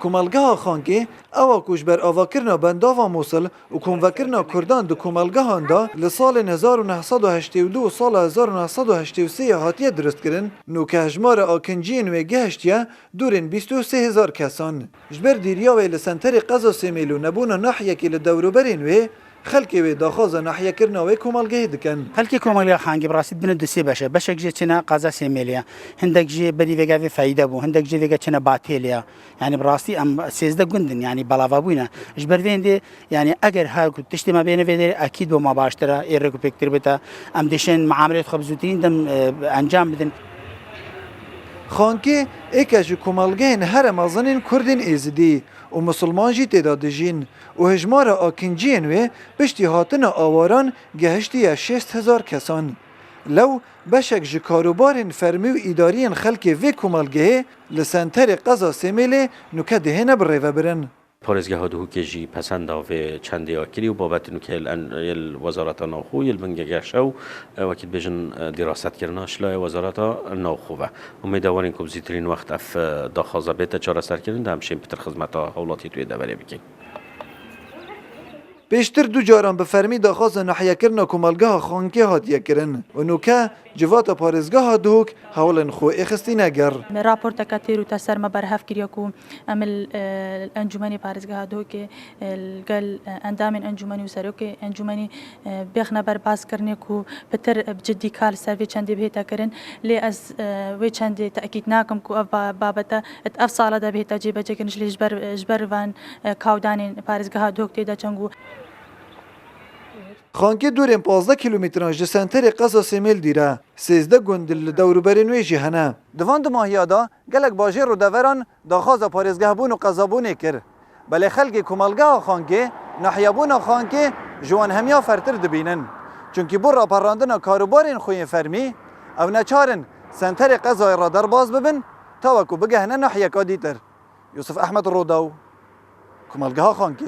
کومەلگەها خانکی ئەوە کوژبەر ئاواکردنا بەنداوا مووسڵ و کۆنڤەکردنا کوردان di کومەلگەهاندا li salên 1982 û sala 1983 hatiye durustkirin nûke hejmara akinciyên wê gihiştiye dûrên 23,000 kesan. Ji ber dîriya wê li senterê qeza Semêl û nebûna nahiyekê li dewroberên wê خەلکێ wê daxwaza nahiyekirina wê komelgehê dikin. خەلکی کۆمەلگا خانگی بڕاستی بنە دو سێ بەشە بەشێک جێ چنە قازا سێمێلیە هەندێک جێ بەری vêgavê فەیدە بوو هەندێک جێ vêga چنە باتێلیە یعنی بڕاستی ئەم سێزدە گوندن یعنی بەڵاوا بووینە ji ber vê dê yani eger her ku tiştê me bêne vê derê ekîd bû me baştir e êrek û pêktir bite em dişên miamelê xwe bi zûtirîn dem encam bidin. Xankê êke ji komelgehên here mezinên Kurdên êzidî û musulman jî têda dijîn û hejmara akinciyên wê piştî hatina awaran gihiştiye 6,000 kesan. Lew beşek ji karobarên fermî û îdariyên xelkê vê komelgehê li senterê qeza Semêlê nûke dihêne bi rêvebirin. پارێزگەها دووکێژی پەسەنداوێ چەندەیە کری و بابەتی نوکە وەزارەتە ناوخۆ یل بنگەگەشە و وەکیل بێژن دیڕاستکردنا شلای وەزارەتە ناوخۆڤە ومێداوەرین کو بزیترین وەخت ئەف داخوازە بێتە چارەسەرکردن دا هەمشێن پتر خزمەتە هەوڵاتی توێ دەبەرێ بکەین. پێشتر دوو جاران bi fermî daxwaza nahiyekirina komelgeha xankê hatiye kirin û nûke civata parêzgeha Duhok hewlên xwe ê xistîne ger. راپۆرتەکە تێر و تا سەرمە بەرهەف کردیە و ئەم ئەنجومەنی پارێزگەها دۆکێ لەگەل ئەندامên ئەنجومەنی و سەرۆکێ ئەنجومەنی بێخنە بەربازکردنێک و پتر بجددی کار سەر vê çendê bihêta kirin lê ez wê çendê teekîd nakim ku ev babete ev sala de bihêta cêbecekirin ji ber van kawdanên parêzgeha Duhok têda çeng û Xankê dûrên 15 kilometran ji senterê qeza Semêl dîre. 13 gund li dewroberên wê jî hene. Di van du mahiya da gelek bajêr û deveran daxwaza parêzgehbûn û qezabûnê kir. Belê xelkê komelgeha Xankê nahiyebûna Xankê ji wan hemiya fertir dibînin. Çunkî bû raperandina karobarên xwe yên fermî ew neçarin senterê qezayê ra derbas bibin ta wekû bigehne nahiyeka dîtir. Yusuf Ehmed Rodaw, komelgeha Xankê.